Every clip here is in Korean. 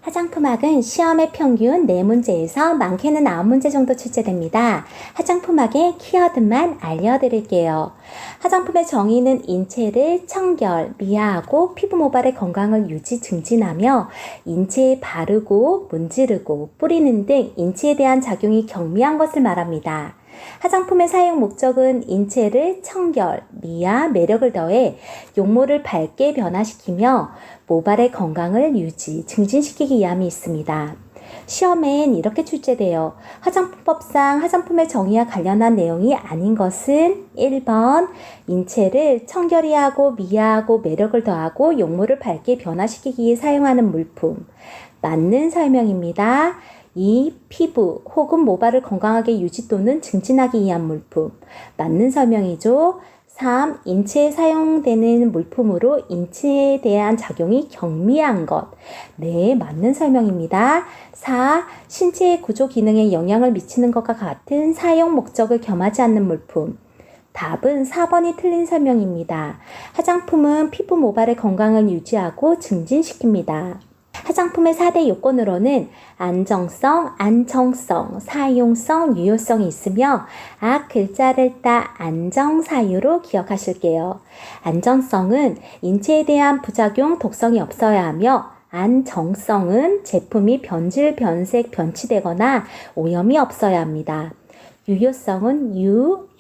화장품학은 시험의 평균 4문제에서 많게는 9문제 정도 출제됩니다. 화장품학의 키워드만 알려드릴게요. 화장품의 정의는 인체를 청결, 미화하고 피부 모발의 건강을 유지, 증진하며 인체에 바르고 문지르고 뿌리는 등 인체에 대한 작용이 경미한 것을 말합니다. 화장품의 사용 목적은 인체를 청결, 미화, 매력을 더해 용모를 밝게 변화시키며 모발의 건강을 유지, 증진시키기 위함이 있습니다. 시험엔 이렇게 출제돼요. 화장품법상 화장품의 정의와 관련한 내용이 아닌 것은 1번 인체를 청결히 하고 미화하고 매력을 더하고 용모를 밝게 변화시키기 위해 사용하는 물품. 맞는 설명입니다. 2. 피부 혹은 모발을 건강하게 유지 또는 증진하기 위한 물품. 맞는 설명이죠. 3. 인체에 사용되는 물품으로 인체에 대한 작용이 경미한 것. 네, 맞는 설명입니다. 4. 신체의 구조 기능에 영향을 미치는 것과 같은 사용 목적을 겸하지 않는 물품. 답은 4번이 틀린 설명입니다. 화장품은 피부 모발의 건강을 유지하고 증진시킵니다. 화장품의 4대 요건으로는 안정성, 안정성, 사용성, 유효성이 있으며 글자를 따 안정사유로 기억하실게요. 안정성은 인체에 대한 부작용, 독성이 없어야 하며 안정성은 제품이 변질, 변색, 변치되거나 오염이 없어야 합니다. 유효성은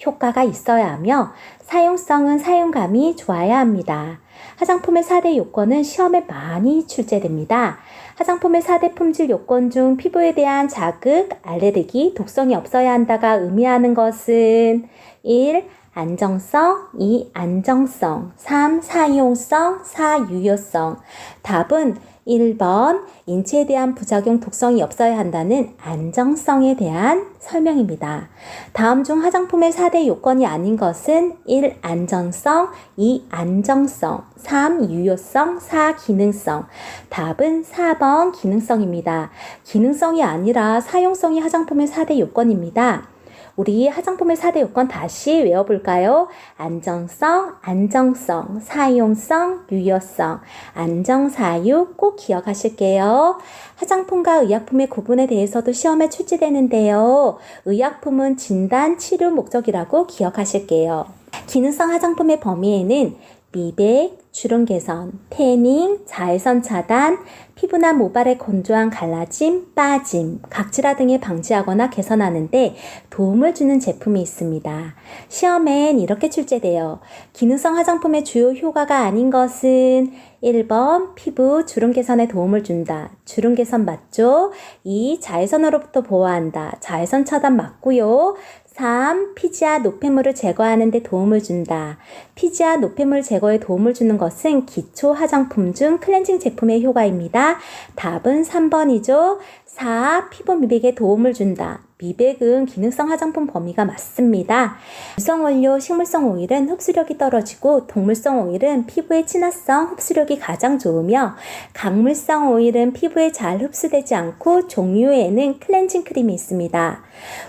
효과가 있어야 하며 사용성은 사용감이 좋아야 합니다. 화장품의 4대 요건은 시험에 많이 출제됩니다. 화장품의 4대 품질 요건 중 피부에 대한 자극, 알레르기, 독성이 없어야 한다가 의미하는 것은 1. 안정성, 2. 안정성, 3. 사용성, 4. 유효성. 답은 1번 인체에 대한 부작용, 독성이 없어야 한다는 안정성에 대한 설명입니다. 다음 중 화장품의 4대 요건이 아닌 것은 1. 안전성, 2. 안정성, 3. 유효성, 4. 기능성. 답은 4번 기능성입니다. 기능성이 아니라 사용성이 화장품의 4대 요건입니다. 우리 화장품의 4대 요건 다시 외워볼까요? 안정성, 안정성, 사용성, 유효성, 안정사유 꼭 기억하실게요. 화장품과 의약품의 구분에 대해서도 시험에 출제되는데요. 의약품은 진단, 치료 목적이라고 기억하실게요. 기능성 화장품의 범위에는 미백, 주름 개선, 태닝, 자외선 차단, 피부나 모발의 건조한 갈라짐, 빠짐, 각질화 등을 방지하거나 개선하는 데 도움을 주는 제품이 있습니다. 시험엔 이렇게 출제돼요. 기능성 화장품의 주요 효과가 아닌 것은 1번 피부 주름 개선에 도움을 준다. 주름 개선 맞죠? 2. 자외선으로부터 보호한다. 자외선 차단 맞고요. 3. 피지와 노폐물을 제거하는 데 도움을 준다. 피지와 노폐물 제거에 도움을 주는 것은 기초 화장품 중 클렌징 제품의 효과입니다. 답은 3번이죠. 4. 피부 미백에 도움을 준다. 미백은 기능성 화장품 범위가 맞습니다. 유성 원료 식물성 오일은 흡수력이 떨어지고 동물성 오일은 피부의 친화성, 흡수력이 가장 좋으며 강물성 오일은 피부에 잘 흡수되지 않고 종류에는 클렌징 크림이 있습니다.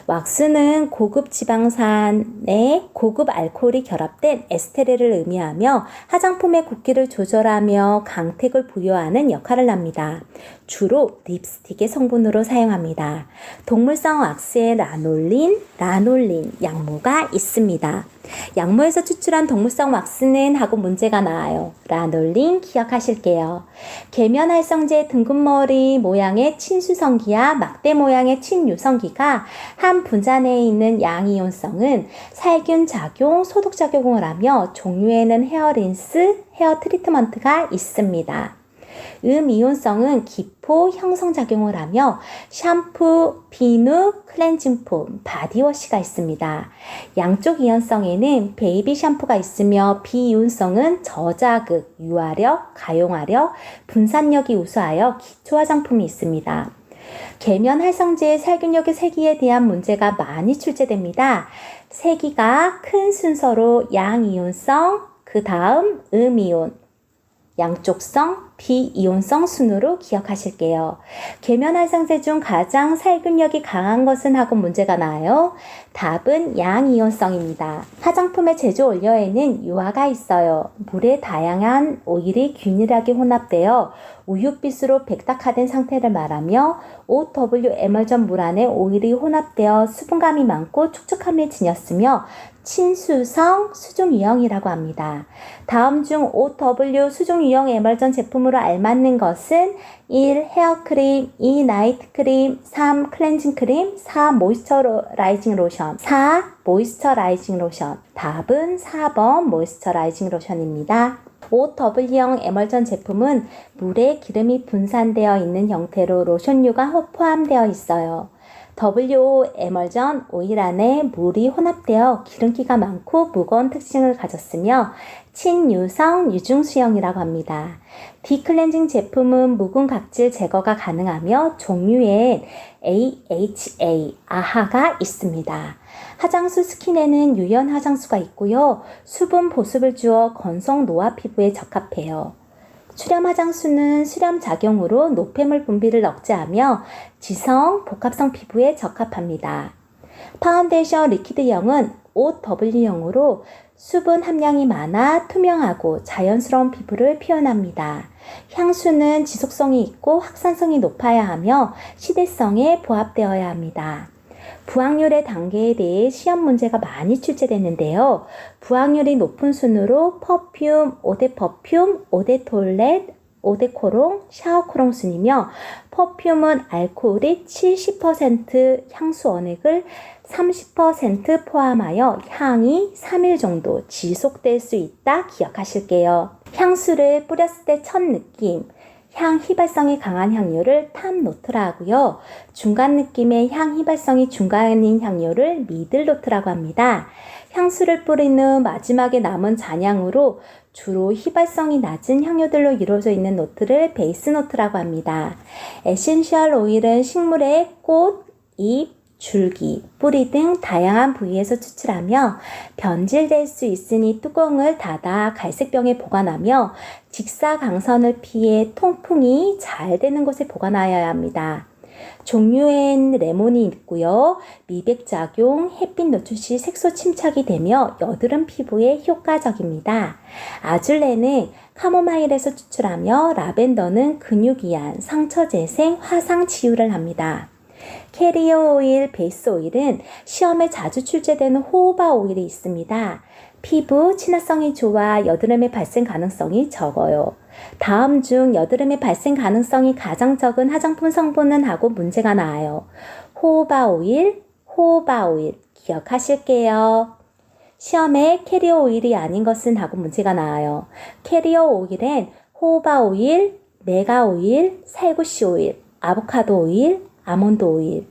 왁스는 고급 지방산에 고급 알코올이 결합된 에스테르를 의미하며 화장품의 굵기를 조절하며 강택을 부여하는 역할을 합니다. 주로 립스틱의 성분으로 사용합니다. 동물성 왁스에 라놀린, 약모가 있습니다. 약모에서 추출한 동물성 왁스는 하고 문제가 나와요. 라놀린 기억하실게요. 계면활성제 등급머리 모양의 친수성기와 막대 모양의 친유성기가 한 분자 내에 있는 양이온성은 살균 작용, 소독 작용을 하며 종류에는 헤어린스, 헤어 트리트먼트가 있습니다. 이온성은 기포 형성작용을 하며 샴푸, 비누, 클렌징폼, 바디워시가 있습니다. 양쪽 이온성에는 베이비 샴푸가 있으며 비이온성은 저자극, 유화력, 가용화력, 분산력이 우수하여 기초 화장품이 있습니다. 계면 활성제의 살균력의 세기에 대한 문제가 많이 출제됩니다. 세기가 큰 순서로 양이온성, 그 다음 음이온, 양쪽성, 비이온성 순으로 기억하실게요. 계면활성제 중 가장 살균력이 강한 것은 하고 문제가 나와요. 답은 양이온성입니다. 화장품의 제조 원료에는 유화가 있어요. 물에 다양한 오일이 균일하게 혼합되어 우윳빛으로 백탁화된 상태를 말하며 OW 에멀전 물 안에 오일이 혼합되어 수분감이 많고 촉촉함을 지녔으며 친수성 수중 유형이라고 합니다. 다음 중 OW 수중 유형 에멀전 제품으로 알맞는 것은 1. 헤어크림, 2. 나이트크림, 3. 클렌징 크림, 4. 모이스처라이징 로션, 4. 모이스처라이징 로션. 답은 4번 모이스처라이징 로션입니다. OW형 에멀전 제품은 물에 기름이 분산되어 있는 형태로 로션류가 포함되어 있어요. WO 에멀전 오일 안에 물이 혼합되어 기름기가 많고 무거운 특징을 가졌으며 친유성 유중수형이라고 합니다. 디클렌징 제품은 묵은 각질 제거가 가능하며 종류엔 AHA, 아하가 있습니다. 화장수 스킨에는 유연 화장수가 있고요. 수분 보습을 주어 건성 노화 피부에 적합해요. 수렴 화장수는 수렴 작용으로 노폐물 분비를 억제하며 지성, 복합성 피부에 적합합니다. 파운데이션 리퀴드형은 OW형으로 수분 함량이 많아 투명하고 자연스러운 피부를 표현합니다. 향수는 지속성이 있고 확산성이 높아야 하며 시대성에 부합되어야 합니다. 부항률의 단계에 대해 시험 문제가 많이 출제됐는데요. 부항률이 높은 순으로 퍼퓸, 오데 퍼퓸, 오데 톨렛, 오데 코롱, 샤워 코롱 순이며 퍼퓸은 알코올이 70%, 향수 원액을 30% 포함하여 향이 3일 정도 지속될 수 있다 기억하실게요. 향수를 뿌렸을 때 첫 느낌, 향 휘발성이 강한 향료를 탑 노트라 하고요. 중간 느낌의 향 휘발성이 중간인 향료를 미들 노트라고 합니다. 향수를 뿌린 후 마지막에 남은 잔향으로 주로 휘발성이 낮은 향료들로 이루어져 있는 노트를 베이스 노트라고 합니다. 에센셜 오일은 식물의 꽃, 잎, 줄기, 뿌리 등 다양한 부위에서 추출하며 변질될 수 있으니 뚜껑을 닫아 갈색병에 보관하며 직사광선을 피해 통풍이 잘 되는 곳에 보관하여야 합니다. 종류엔 레몬이 있고요. 미백작용, 햇빛 노출 시 색소 침착이 되며 여드름 피부에 효과적입니다. 아줄레는 카모마일에서 추출하며 라벤더는 근육이완, 상처 재생, 화상 치유를 합니다. 캐리어 오일, 베이스 오일은 시험에 자주 출제되는 호호바 오일이 있습니다. 피부 친화성이 좋아 여드름의 발생 가능성이 적어요. 다음 중 여드름의 발생 가능성이 가장 적은 화장품 성분은 하고 문제가 나와요. 호호바 오일, 호호바 오일 기억하실게요. 시험에 캐리어 오일이 아닌 것은 하고 문제가 나와요. 캐리어 오일엔 호호바 오일, 메가 오일, 살구씨 오일, 아보카도 오일, 아몬드 오일,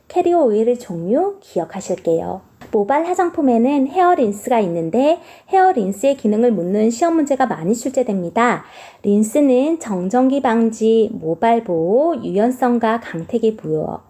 캐리어 오일의 종류 기억하실게요. 모발 화장품에는 헤어 린스가 있는데 헤어 린스의 기능을 묻는 시험 문제가 많이 출제됩니다. 린스는 정전기 방지, 모발 보호, 유연성과 강택의 부여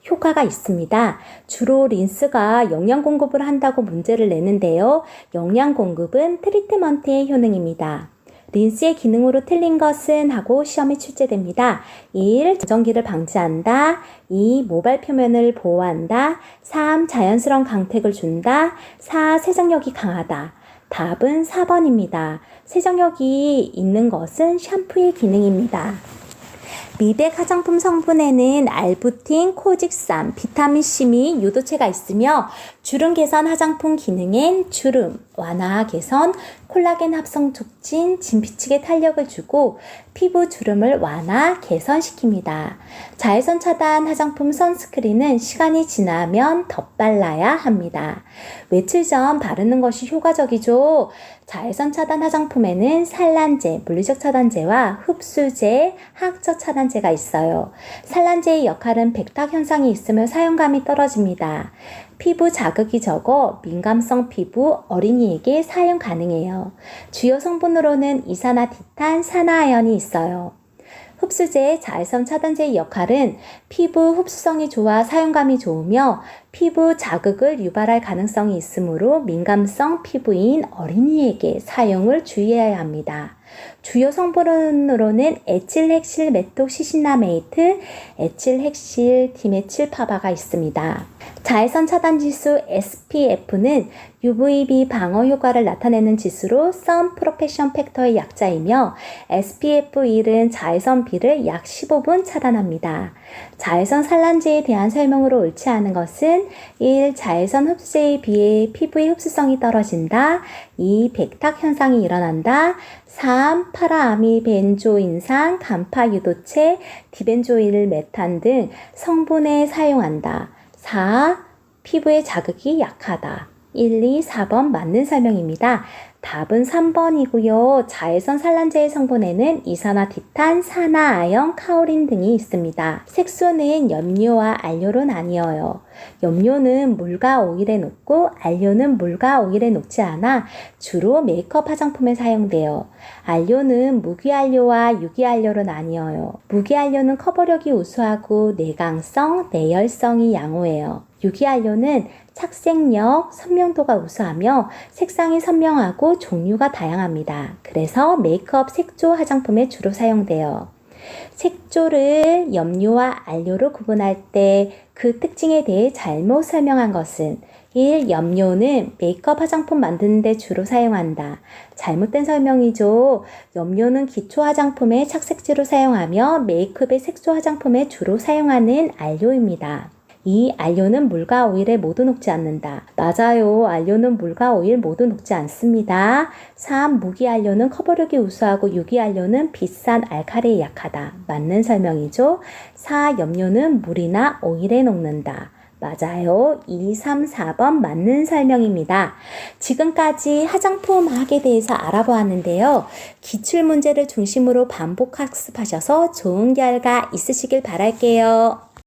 효과가 있습니다. 주로 린스가 영양 공급을 한다고 문제를 내는데요. 영양 공급은 트리트먼트의 효능입니다. 린스의 기능으로 틀린 것은 하고 시험에 출제됩니다. 1. 정전기를 방지한다. 2. 모발 표면을 보호한다. 3. 자연스러운 강택을 준다. 4. 세정력이 강하다. 답은 4번입니다. 세정력이 있는 것은 샴푸의 기능입니다. 미백 화장품 성분에는 알부틴, 코직산, 비타민C 및 유도체가 있으며 주름 개선 화장품 기능엔 주름, 완화 개선, 콜라겐 합성 촉진, 진피층에 탄력을 주고 피부 주름을 완화, 개선시킵니다. 자외선 차단 화장품 선스크린은 시간이 지나면 덧발라야 합니다. 외출 전 바르는 것이 효과적이죠. 자외선 차단 화장품에는 산란제, 물리적 차단제와 흡수제, 화학적 차단제가 있어요. 산란제의 역할은 백탁 현상이 있으면 사용감이 떨어집니다. 피부 자극이 적어 민감성 피부 어린이에게 사용 가능해요. 주요 성분으로는 이산화티탄, 산화아연이 있어요. 흡수제, 자외선 차단제의 역할은 피부 흡수성이 좋아 사용감이 좋으며 피부 자극을 유발할 가능성이 있으므로 민감성 피부인 어린이에게 사용을 주의해야 합니다. 주요 성분으로는 에틸핵실 메톡시신나메이트, 에틸핵실 디메틸파바가 있습니다. 자외선 차단 지수 SPF는 UVB 방어 효과를 나타내는 지수로 Sun Protection Factor의 약자이며 SPF1은 자외선 B를 약 15분 차단합니다. 자외선 산란제에 대한 설명으로 옳지 않은 것은 1. 자외선 흡수제에 비해 피부의 흡수성이 떨어진다. 2. 백탁 현상이 일어난다. 3. 파라아미벤조인산, 간파유도체, 디벤조일 메탄 등 성분에 사용한다. 4. 피부의 자극이 약하다. 1, 2, 4번 맞는 설명입니다. 답은 3번이고요. 자외선 산란제의 성분에는 이산화티탄, 산화, 아연, 카오린 등이 있습니다. 색소는 염료와 알료로 나뉘어요. 염료는 물과 오일에 녹고 알료는 물과 오일에 녹지 않아 주로 메이크업 화장품에 사용돼요. 알료는 무기알료와 유기알료로 나뉘어요. 무기알료는 커버력이 우수하고 내광성, 내열성이 양호해요. 유기알료는 착색력, 선명도가 우수하며 색상이 선명하고 종류가 다양합니다. 그래서 메이크업 색조 화장품에 주로 사용돼요. 색조를 염료와 알료로 구분할 때 그 특징에 대해 잘못 설명한 것은 1. 염료는 메이크업 화장품 만드는 데 주로 사용한다. 잘못된 설명이죠. 염료는 기초 화장품의 착색제로 사용하며 메이크업의 색조 화장품에 주로 사용하는 알료입니다. 2. 알료는 물과 오일에 모두 녹지 않는다. 맞아요. 알료는 물과 오일 모두 녹지 않습니다. 3. 무기알료는 커버력이 우수하고 유기알료는 비싼 알칼리에 약하다. 맞는 설명이죠. 4. 염료는 물이나 오일에 녹는다. 맞아요. 2, 3, 4번 맞는 설명입니다. 지금까지 화장품학에 대해서 알아보았는데요. 기출문제를 중심으로 반복 학습하셔서 좋은 결과 있으시길 바랄게요.